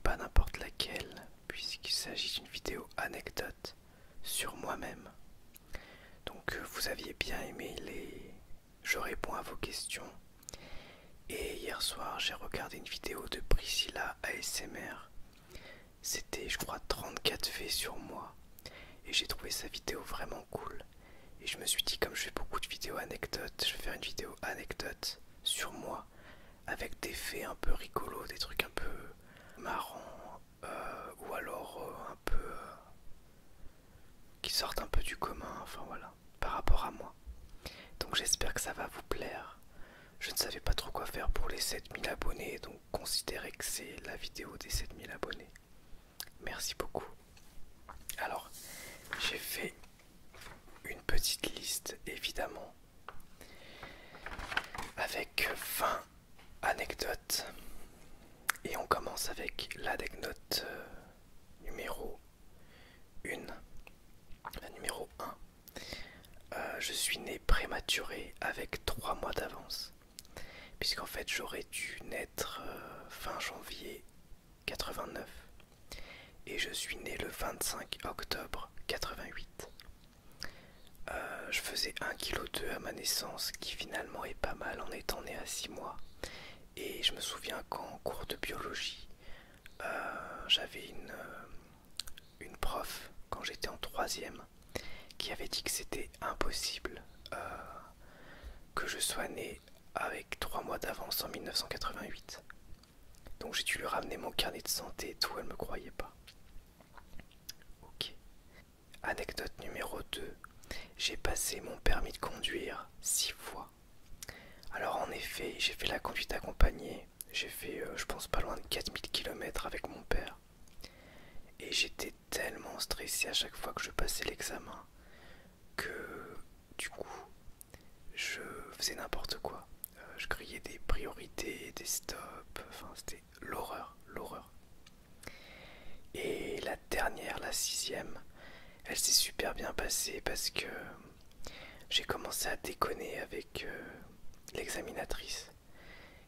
pas n'importe laquelle, puisqu'il s'agit d'une vidéo anecdote sur moi-même. Donc vous aviez bien aimé les... Je réponds à vos questions. Et hier soir, j'ai regardé une vidéo de Priscilla ASMR. C'était, je crois, 34 V sur moi. Et j'ai trouvé sa vidéo vraiment cool. Et je me suis dit, comme je fais beaucoup de vidéos anecdotes, je vais faire une vidéo anecdote sur moi, avec des faits un peu rigolos, des trucs un peu marrants, ou alors un peu qui sortent un peu du commun, enfin voilà, par rapport à moi. Donc j'espère que ça va vous plaire. Je ne savais pas trop quoi faire pour les 7000 abonnés, donc considérez que c'est la vidéo des 7000 abonnés. Merci beaucoup. Alors, j'ai fait une petite liste, évidemment, avec 20 anecdotes. Et on commence avec l'anecdote numéro 1. La numéro 1. Je suis né prématuré avec 3 mois d'avance. Puisqu'en fait j'aurais dû naître fin janvier 89. Et je suis né le 25 octobre 88. Je faisais 1,2 kg à ma naissance, qui finalement est pas mal en étant né à 6 mois. Et je me souviens qu'en cours de biologie, j'avais une prof, quand j'étais en 3e, qui avait dit que c'était impossible que je sois né avec 3 mois d'avance en 1988. Donc j'ai dû lui ramener mon carnet de santé et tout, elle me croyait pas. Ok. Anecdote numéro 2. J'ai passé mon permis de conduire 6 fois. Alors en effet, j'ai fait la conduite accompagnée. J'ai fait, je pense, pas loin de 4000 km avec mon père. Et j'étais tellement stressé à chaque fois que je passais l'examen que du coup, je faisais n'importe quoi. Je criais des priorités, des stops, enfin c'était l'horreur, l'horreur. Et la dernière, la 6e, elle s'est super bien passée parce que j'ai commencé à déconner avec l'examinatrice,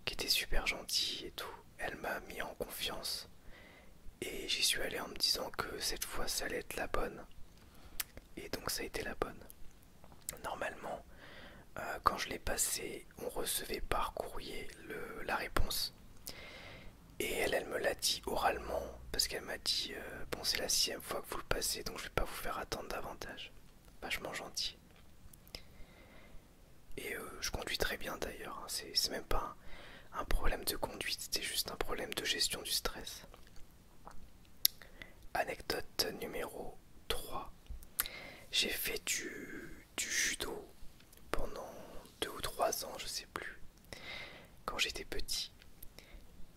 qui était super gentille et tout. Elle m'a mis en confiance et j'y suis allé en me disant que cette fois ça allait être la bonne. Et donc ça a été la bonne. Normalement, quand je l'ai passé, on recevait par courrier la réponse. Et elle me l'a dit oralement, parce qu'elle m'a dit bon, c'est la 6e fois que vous le passez, donc je vais pas vous faire attendre davantage. Vachement gentil. Et je conduis très bien d'ailleurs, hein. C'est même pas un problème de conduite, c'était juste un problème de gestion du stress. Anecdote numéro 3. J'ai fait du judo pendant 2 ou 3 ans, je sais plus, quand j'étais petit.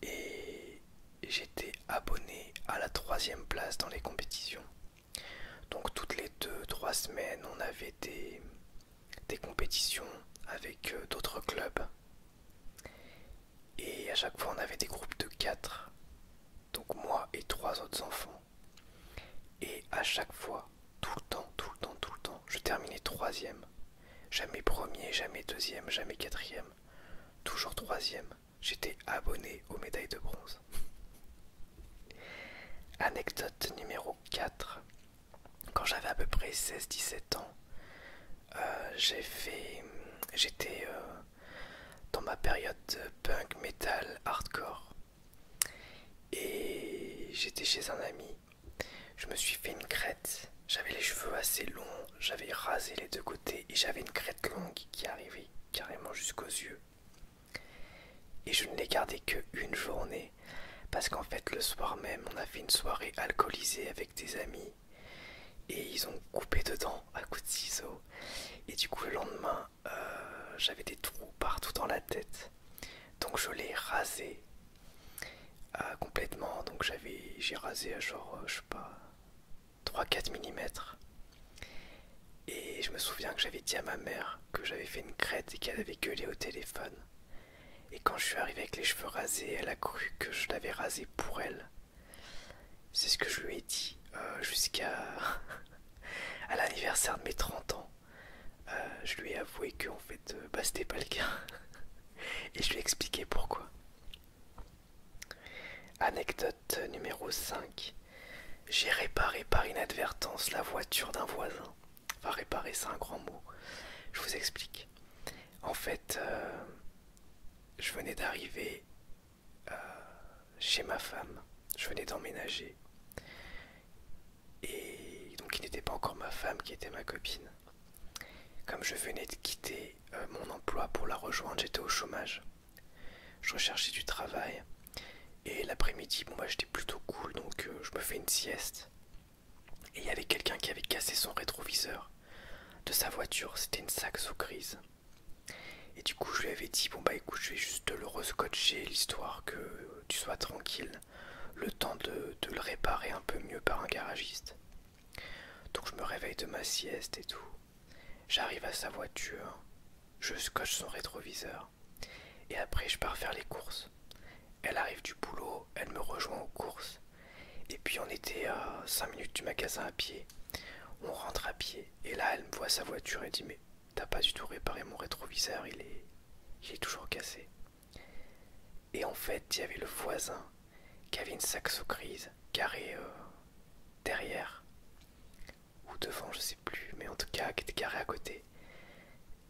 Et j'étais abonné à la 3e place dans les compétitions. Donc toutes les 2-3 semaines, on avait des compétitions avec d'autres clubs. Et à chaque fois, on avait des groupes de 4. Donc moi et 3 autres enfants. Et à chaque fois, tout le temps, tout le temps, tout le temps, je terminais 3e. Jamais premier, jamais 2e, jamais 4e. Toujours 3e. J'étais abonné aux médailles de bronze. Anecdote numéro 4. Quand j'avais à peu près 16-17 ans, j'étais dans ma période punk, metal, hardcore. Et j'étais chez un ami. Je me suis fait une crête. J'avais les cheveux assez longs, j'avais rasé les 2 côtés et j'avais une crête longue qui arrivait carrément jusqu'aux yeux. Et je ne l'ai gardé qu'une journée parce qu'en fait le soir même on a fait une soirée alcoolisée avec des amis et ils ont coupé dedans à coups de ciseaux. Et du coup le lendemain j'avais des trous partout dans la tête. Donc je l'ai rasé complètement. Donc j'ai rasé à genre je sais pas 3-4 mm. Et je me souviens que j'avais dit à ma mère que j'avais fait une crête et qu'elle avait gueulé au téléphone. Et quand je suis arrivé avec les cheveux rasés, elle a cru que je l'avais rasé pour elle. C'est ce que je lui ai dit jusqu'à à l'anniversaire de mes 30 ans. Je lui ai avoué qu'en fait, c'était pas le cas. Et je lui ai expliqué pourquoi. Anecdote numéro 5. J'ai réparé par inadvertance la voiture d'un voisin. Enfin, réparer, c'est un grand mot. Je vous explique. En fait, je venais d'arriver chez ma femme. Je venais d'emménager. Et donc, il n'était pas encore ma femme, qui était ma copine. Comme je venais de quitter mon emploi pour la rejoindre, j'étais au chômage. Je recherchais du travail. Et l'après-midi, bon bah j'étais plutôt cool, donc je me fais une sieste. Et il y avait quelqu'un qui avait cassé son rétroviseur de sa voiture, c'était une Saxo grise. Et du coup je lui avais dit, bon bah écoute, je vais juste te le rescotcher, l'histoire que tu sois tranquille, le temps de le réparer un peu mieux par un garagiste. Donc je me réveille de ma sieste et tout. J'arrive à sa voiture, je scotche son rétroviseur. Et après je pars faire les courses. Elle arrive du boulot, elle me rejoint aux courses. Et puis on était à 5 minutes du magasin à pied. On rentre à pied. Et là, elle me voit sa voiture et dit, mais t'as pas du tout réparé mon rétroviseur, il est toujours cassé. Et en fait, il y avait le voisin qui avait une Saxo grise garée derrière. Ou devant, je sais plus. Mais en tout cas, qui était garée à côté.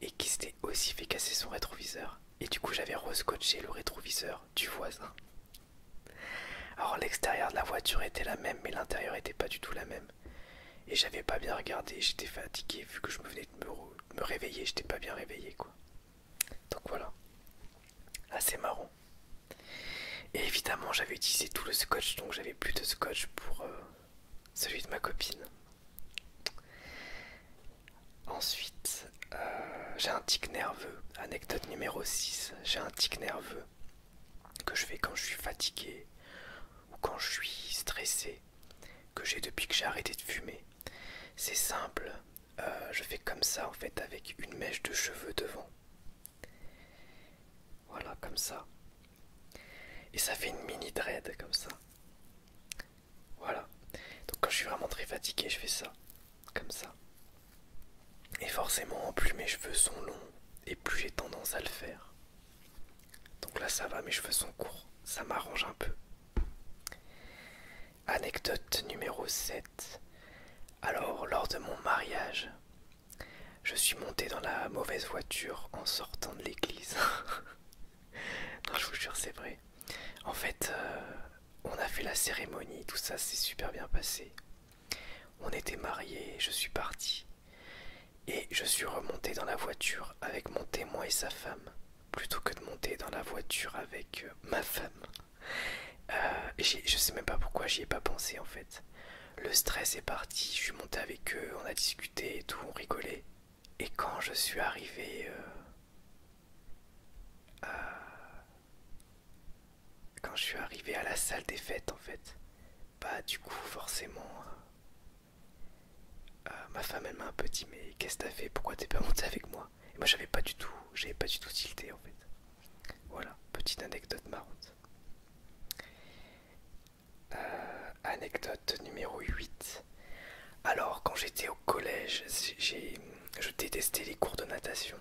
Et qui s'était aussi fait casser son rétroviseur. Et du coup, j'avais rescotché le rétroviseur du voisin. Alors l'extérieur de la voiture était la même, mais l'intérieur était pas du tout la même. Et j'avais pas bien regardé, j'étais fatigué vu que je me venais de me réveiller, j'étais pas bien réveillé quoi. Donc voilà, assez marrant. Et évidemment j'avais utilisé tout le scotch, donc j'avais plus de scotch pour celui de ma copine. Ensuite, j'ai un tic nerveux, anecdote numéro 6, j'ai un tic nerveux que je fais quand je suis fatigué ou quand je suis stressé, que j'ai depuis que j'ai arrêté de fumer. C'est simple, je fais comme ça en fait avec une mèche de cheveux devant. Voilà, comme ça. Et ça fait une mini dread comme ça. Voilà. Donc quand je suis vraiment très fatigué, je fais ça. Comme ça. Et forcément, plus mes cheveux sont longs, et plus j'ai tendance à le faire. Donc là ça va, mes cheveux sont courts. Ça m'arrange un peu. Anecdote numéro 7. Alors, lors de mon mariage, je suis monté dans la mauvaise voiture en sortant de l'église. Non, je vous jure, c'est vrai. En fait, on a fait la cérémonie, tout ça s'est super bien passé. On était mariés, je suis parti. Et je suis remonté dans la voiture avec mon témoin et sa femme, plutôt que de monter dans la voiture avec ma femme. Je sais même pas pourquoi j'y ai pas pensé en fait. Le stress est parti, je suis monté avec eux, on a discuté et tout, on rigolait. Et quand je suis arrivé à la salle des fêtes en fait, bah du coup forcément ma femme elle m'a un peu dit mais qu'est-ce que t'as fait, pourquoi t'es pas monté avec moi? Et moi j'avais pas du tout tilté en fait. Voilà, petite anecdote marrante. Anecdote numéro 8. Alors quand j'étais au collège, je détestais les cours de natation.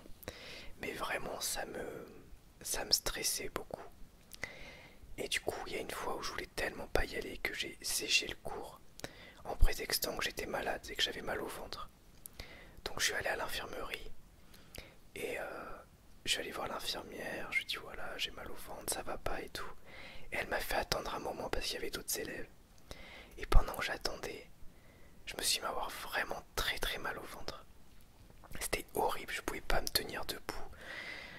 Mais vraiment ça me stressait beaucoup. Et du coup, il y a une fois où je voulais tellement pas y aller que j'ai séché le cours en prétextant que j'étais malade et que j'avais mal au ventre. Donc je suis allé à l'infirmerie et je suis allé voir l'infirmière, je lui ai dit voilà, j'ai mal au ventre, ça va pas et tout. Et elle m'a fait attendre un moment parce qu'il y avait d'autres élèves. Et pendant que j'attendais, je me suis mis à avoir vraiment très très mal au ventre. C'était horrible, je pouvais pas me tenir debout.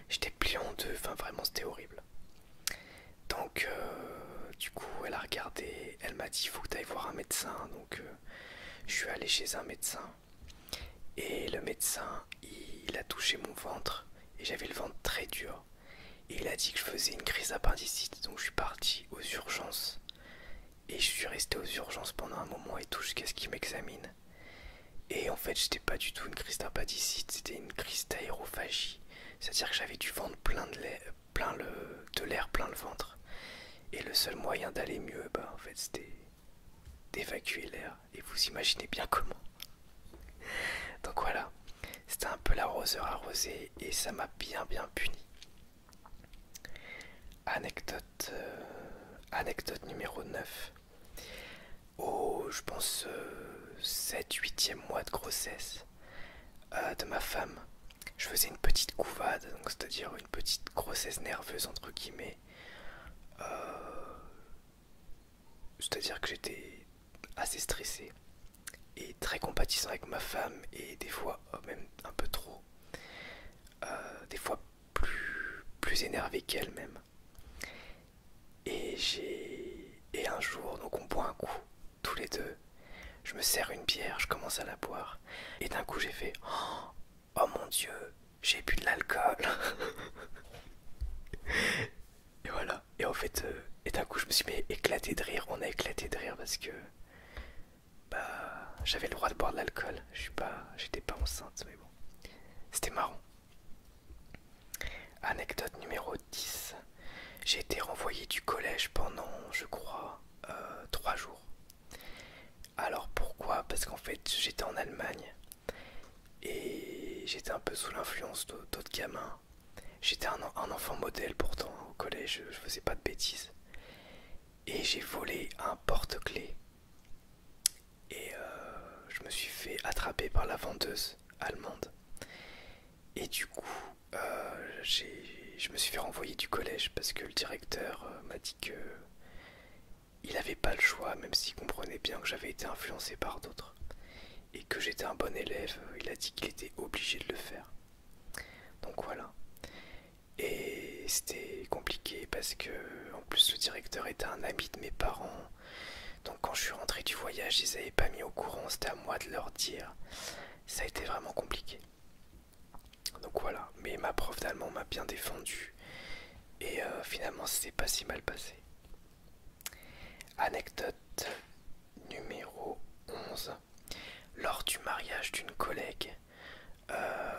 J'étais plié en deux, enfin vraiment c'était horrible. Donc du coup elle a regardé, elle m'a dit il faut que tu ailles voir un médecin. Donc je suis allé chez un médecin. Et le médecin il a touché mon ventre et j'avais le ventre très dur. Et il a dit que je faisais une crise d'appendicite. Donc je suis parti aux urgences. Et je suis resté aux urgences pendant un moment et tout jusqu'à ce qu'il m'examine. Et en fait j'étais pas du tout une crise d'appendicite, c'était une crise d'aérophagie. C'est-à-dire que j'avais du ventre de l'air plein le ventre. Et le seul moyen d'aller mieux, bah en fait c'était d'évacuer l'air. Et vous imaginez bien comment. Donc voilà, c'était un peu l'arroseur arrosé et ça m'a bien puni. Anecdote numéro 9. Au, je pense, 7-8e mois de grossesse de ma femme, je faisais une petite couvade, donc c'est-à-dire une petite grossesse nerveuse entre guillemets. Euh, C'est-à-dire que j'étais assez stressé et très compatissant avec ma femme et des fois même un peu trop. Des fois plus énervé qu'elle même. Et un jour, donc on boit un coup, tous les deux. Je me sers une bière, je commence à la boire. Et d'un coup j'ai fait oh mon dieu, j'ai bu de l'alcool. Et voilà. Et en fait, et d'un coup je me suis mis éclaté de rire. On a éclaté de rire parce que bah j'avais le droit de boire de l'alcool. J'étais pas enceinte, mais bon. C'était marrant. Anecdote numéro 10. J'ai été renvoyé du collège pendant, je crois, 3 jours. Alors pourquoi? Parce qu'en fait j'étais en Allemagne et j'étais un peu sous l'influence d'autres gamins. J'étais un enfant modèle pourtant au collège, je faisais pas de bêtises. Et j'ai volé un porte-clés. Et je me suis fait attraper par la vendeuse allemande. Et du coup, je me suis fait renvoyer du collège parce que le directeur m'a dit que il avait pas le choix, même s'il comprenait bien que j'avais été influencé par d'autres et que j'étais un bon élève. Il a dit qu'il était obligé de le faire. Donc voilà. Et c'était compliqué parce que en plus le directeur était un ami de mes parents. Donc quand je suis rentré du voyage, ils n'avaient pas mis au courant, c'était à moi de leur dire. Ça a été vraiment compliqué. Donc voilà, mais ma prof d'allemand m'a bien défendu et finalement c'était pas si mal passé. Anecdote numéro 11. Lors du mariage d'une collègue,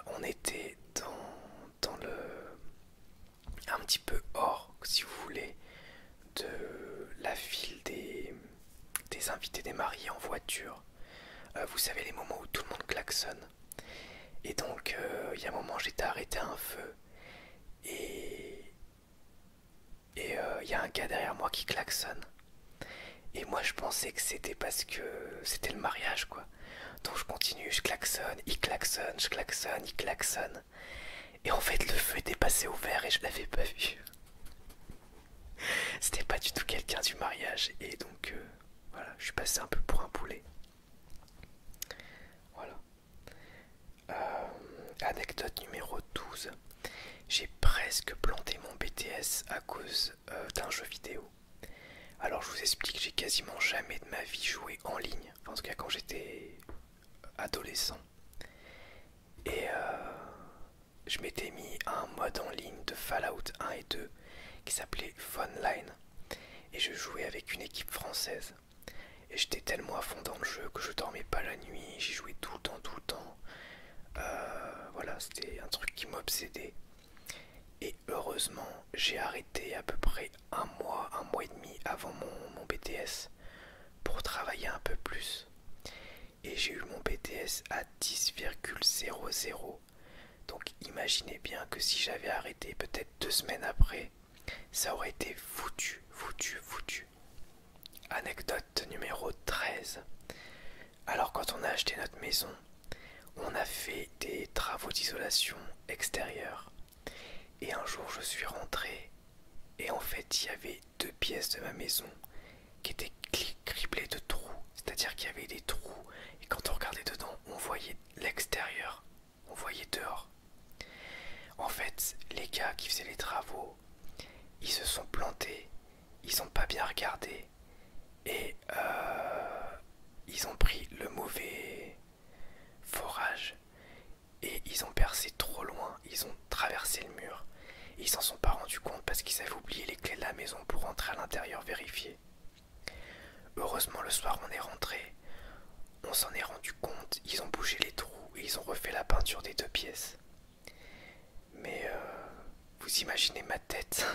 on était dans le... un petit peu hors, si vous voulez, de la file des invités des mariés en voiture. Vous savez les moments où tout le monde klaxonne. Et donc il y a un moment j'étais arrêté à un feu et il y a un gars derrière moi qui klaxonne. Et moi je pensais que c'était parce que c'était le mariage quoi. Donc je continue, je klaxonne, il klaxonne, je klaxonne, il klaxonne. Et en fait le feu était passé au vert et je l'avais pas vu. C'était pas du tout quelqu'un du mariage. Et donc voilà, je suis passé un peu pour un poulet. Voilà. Anecdote numéro 12. J'ai presque planté mon BTS à cause d'un jeu vidéo. Alors je vous explique, j'ai quasiment jamais de ma vie joué en ligne. Enfin, en tout cas quand j'étais adolescent. Et je m'étais mis à un mode en ligne de Fallout 1 et 2 qui s'appelait Funline. Et je jouais avec une équipe française. Et j'étais tellement à fond dans le jeu que je dormais pas la nuit, j'y jouais tout le temps, tout le temps. Voilà, c'était un truc qui m'obsédait. Et heureusement, j'ai arrêté à peu près un mois et demi avant mon BTS pour travailler un peu plus. Et j'ai eu mon BTS à 10,00. Donc imaginez bien que si j'avais arrêté peut-être 2 semaines après, ça aurait été foutu, foutu, foutu. Anecdote numéro 13. Alors quand on a acheté notre maison, on a fait des travaux d'isolation extérieure. Et un jour je suis rentré et en fait il y avait 2 pièces de ma maison qui étaient criblées de trous. C'est-à-dire qu'il y avait des trous et quand on regardait dedans on voyait l'extérieur, on voyait dehors. En fait les gars qui faisaient les travaux, ils se sont plantés, ils ont pas bien regardé et ils ont pris le mauvais forage et ils ont percé trop loin, ils ont traversé le mur. Et ils s'en sont pas rendus compte parce qu'ils avaient oublié les clés de la maison pour rentrer à l'intérieur vérifier. Heureusement le soir on est rentré, on s'en est rendu compte, ils ont bougé les trous et ils ont refait la peinture des 2 pièces. Mais vous imaginez ma tête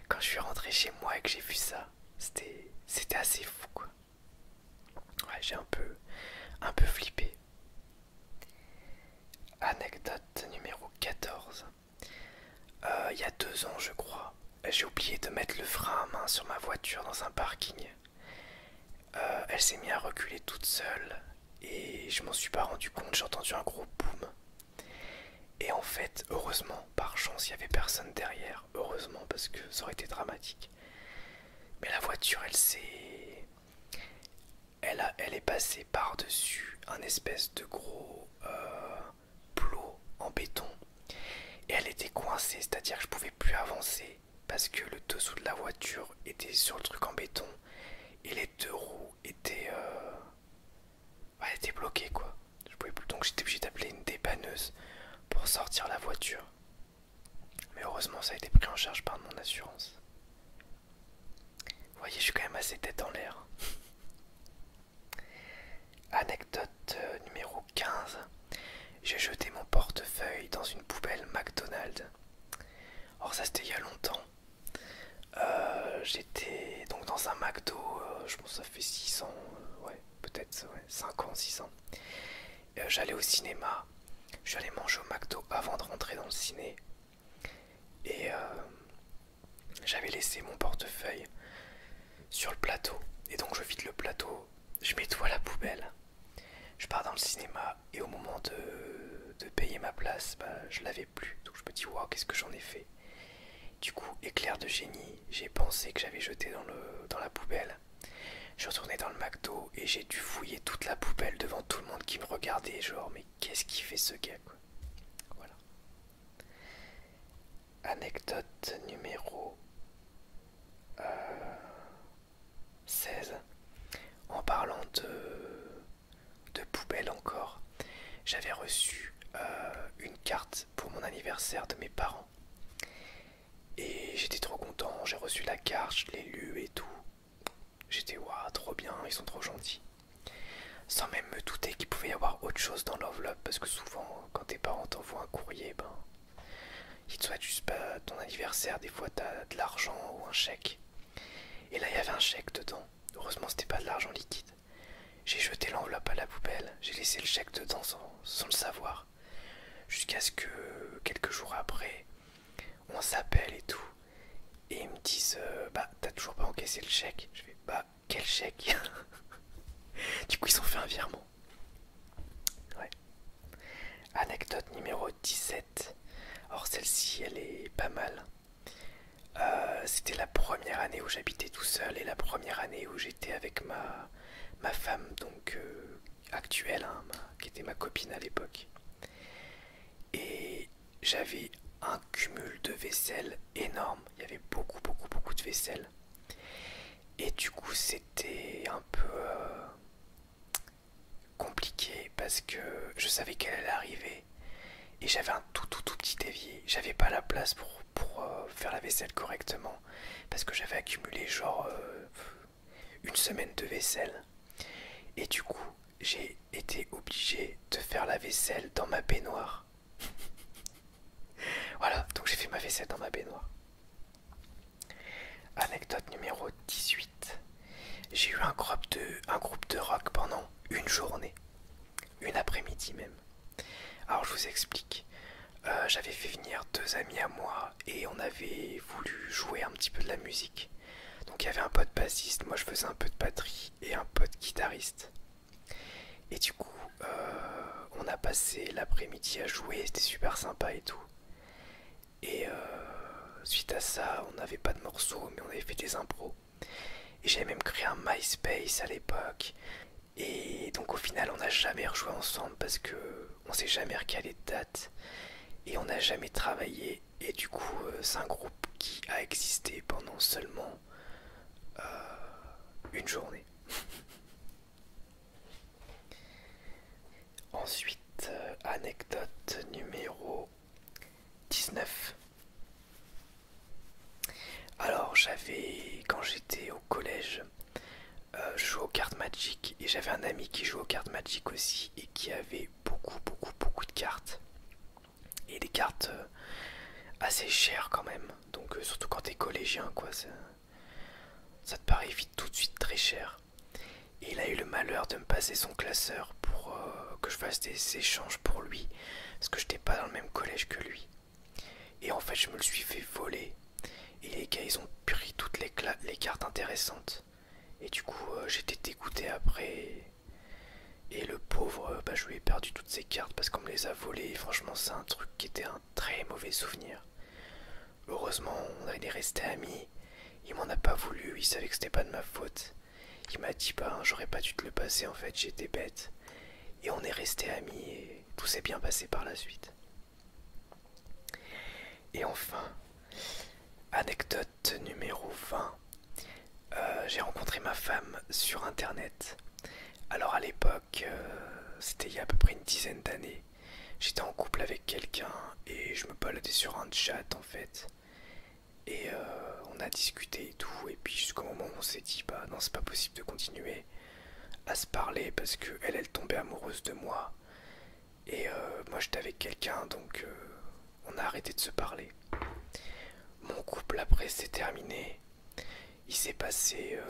quand je suis rentré chez moi et que j'ai vu ça. C'était assez fou quoi. Ouais, j'ai un peu flippé. Anecdote numéro 14. Il y a 2 ans je crois, j'ai oublié de mettre le frein à main sur ma voiture dans un parking. Elle s'est mise à reculer toute seule et je m'en suis pas rendu compte, j'ai entendu un gros boom. Et en fait, heureusement, par chance, il y avait personne derrière. Heureusement, parce que ça aurait été dramatique. Mais la voiture, elle est passée par-dessus un espèce de gros plot en béton. Et elle était coincée, c'est-à-dire que je pouvais plus avancer parce que le dessous de la voiture était sur le truc en béton et les deux roues étaient, ouais, étaient bloquées quoi. Je pouvais plus, donc j'étais obligé d'appeler une dépanneuse pour sortir la voiture. Mais heureusement, ça a été pris en charge par mon assurance. Vous voyez, je suis quand même assez tête en l'air. Anecdote numéro 15. J'ai jeté mon portefeuille dans une poubelle McDonald's. Or ça c'était il y a longtemps. J'étais donc dans un McDo, je pense que ça fait 6 ans, ouais, peut-être ouais, 5 ans, 6 ans. J'allais au cinéma, j'allais manger au McDo avant de rentrer dans le ciné. Et j'avais laissé mon portefeuille sur le plateau. Et donc je vide le plateau, je mets tout à la poubelle. Je pars dans le cinéma et au moment de payer ma place, bah, je l'avais plus. Donc je me dis, waouh, qu'est-ce que j'en ai fait? Du coup, éclair de génie, j'ai pensé que j'avais jeté dans la poubelle. Je suis retourné dans le McDo et j'ai dû fouiller toute la poubelle devant tout le monde qui me regardait. Genre, mais qu'est-ce qu'il fait ce gars quoi? Voilà. Anecdote numéro 16. En parlant de poubelle encore, j'avais reçu une carte pour mon anniversaire de mes parents. Et j'étais trop content, j'ai reçu la carte, je l'ai lue et tout. J'étais waouh, trop bien, ils sont trop gentils. Sans même me douter qu'il pouvait y avoir autre chose dans l'enveloppe, parce que souvent, quand tes parents t'envoient un courrier, ben, ils te souhaitent juste pas ton anniversaire, des fois t'as de l'argent ou un chèque. Et là, il y avait un chèque dedans. Heureusement, c'était pas de l'argent liquide. J'ai jeté l'enveloppe à la poubelle, j'ai laissé le chèque dedans sans le savoir. Jusqu'à ce que, quelques jours après, on s'appelle et tout. Et ils me disent, bah, t'as toujours pas encaissé le chèque? Je fais, bah, quel chèque? Du coup, ils ont fait un virement. Ouais. Anecdote numéro 17. Alors, celle-ci, elle est pas mal. C'était la première année où j'habitais tout seul et la première année où j'étais avec ma femme, donc actuelle, hein, qui était ma copine à l'époque. Et j'avais un cumul de vaisselle énorme. Il y avait beaucoup, beaucoup, beaucoup de vaisselle. Et du coup, c'était un peu compliqué parce que je savais qu'elle allait arriver. Et j'avais un tout, tout, tout petit évier. J'avais pas la place pour faire la vaisselle correctement. Parce que j'avais accumulé genre une semaine de vaisselle. Et du coup, j'ai été obligé de faire la vaisselle dans ma baignoire. Voilà, donc j'ai fait ma vaisselle dans ma baignoire. Anecdote numéro 18. J'ai eu un groupe de rock pendant une journée. Une après-midi même. Alors je vous explique. J'avais fait venir 2 amis à moi et on avait voulu jouer un petit peu de la musique. Donc il y avait un pote bassiste, moi je faisais un peu de batterie et un pote guitariste. Et du coup, on a passé l'après-midi à jouer, c'était super sympa et tout. Et suite à ça, on n'avait pas de morceaux, mais on avait fait des impros. Et j'avais même créé un MySpace à l'époque. Et donc au final, on n'a jamais rejoué ensemble parce que on s'est jamais recalé de date. Et on n'a jamais travaillé. Et du coup, c'est un groupe qui a existé pendant seulement une journée. Ensuite, anecdote numéro 19. Alors quand j'étais au collège, je jouais aux cartes Magic et j'avais un ami qui jouait aux cartes Magic aussi et qui avait beaucoup beaucoup beaucoup de cartes. Et des cartes assez chères quand même, donc surtout quand t'es collégien quoi, ça te paraît vite tout de suite très cher. Et il a eu le malheur de me passer son classeur pour que je fasse des échanges pour lui, parce que j'étais pas dans le même collège que lui. Et en fait je me le suis fait voler. et les gars ils ont pris toutes les cartes intéressantes. Et du coup j'étais dégoûté après. Et le pauvre, je lui ai perdu toutes ses cartes parce qu'on me les a volées. Et franchement c'est un truc qui était un très mauvais souvenir. Heureusement on est resté amis. Il m'en a pas voulu, il savait que c'était pas de ma faute. Il m'a dit bah j'aurais pas dû te le passer en fait, j'étais bête. Et on est resté amis et tout s'est bien passé par la suite. Et enfin, anecdote numéro 20. J'ai rencontré ma femme sur internet. Alors à l'époque, c'était il y a à peu près une dizaine d'années. J'étais en couple avec quelqu'un et je me baladais sur un chat en fait. Et on a discuté et tout. Et puis jusqu'au moment où on s'est dit bah non c'est pas possible de continuer à se parler parce que elle tombait amoureuse de moi. Et moi j'étais avec quelqu'un donc on a arrêté de se parler. Mon couple après s'est terminé. Il s'est passé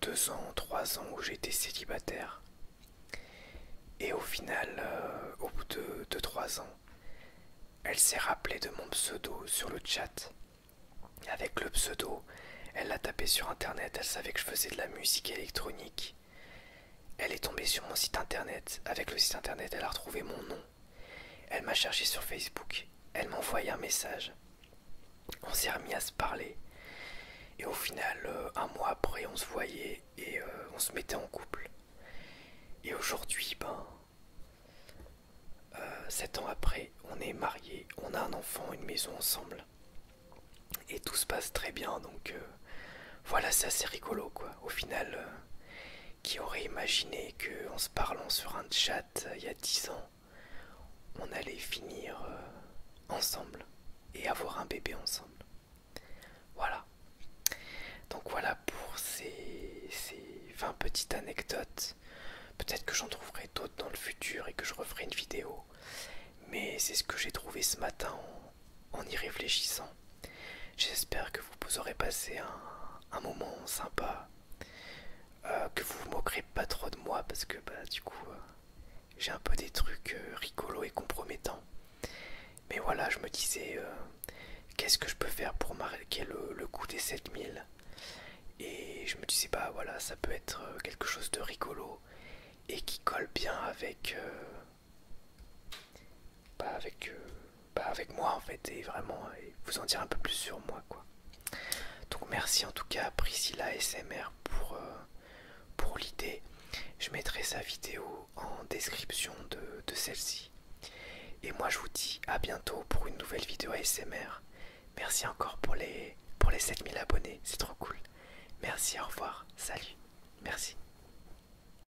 2 ans, 3 ans où j'étais célibataire. Et au final, au bout de 3 ans, elle s'est rappelée de mon pseudo sur le chat. Avec le pseudo, elle l'a tapé sur internet, elle savait que je faisais de la musique électronique. Elle est tombée sur mon site internet. Avec le site internet, elle a retrouvé mon nom. Elle m'a cherché sur Facebook. Elle m'a envoyé un message. On s'est remis à se parler. Et au final, un mois après, on se voyait et on se mettait en couple. Et aujourd'hui, 7 ans après, on est mariés, on a un enfant, une maison ensemble. Et tout se passe très bien, donc voilà, c'est assez rigolo quoi. Au final, qui aurait imaginé qu'en se parlant sur un chat il y a 10 ans, on allait finir ensemble et avoir un bébé ensemble. Voilà. Donc voilà pour ces 20 petites anecdotes. Peut-être que j'en trouverai d'autres dans le futur et que je referai une vidéo. Mais c'est ce que j'ai trouvé ce matin en y réfléchissant. J'espère que vous aurez passé un moment sympa. Que vous vous moquerez pas trop de moi parce que du coup j'ai un peu des trucs rigolos et compromettants. Mais voilà, je me disais qu'est-ce que je peux faire pour marquer le coup des 7000. Et je me disais voilà, ça peut être quelque chose de rigolo et qui colle bien avec moi en fait, et vraiment vous en dire un peu plus sur moi quoi. Donc merci en tout cas à Priscilla SMR pour l'idée. Je mettrai sa vidéo en description de celle-ci. Et moi je vous dis à bientôt pour une nouvelle vidéo ASMR. Merci encore pour les 7000 abonnés, c'est trop cool. Merci, au revoir, salut.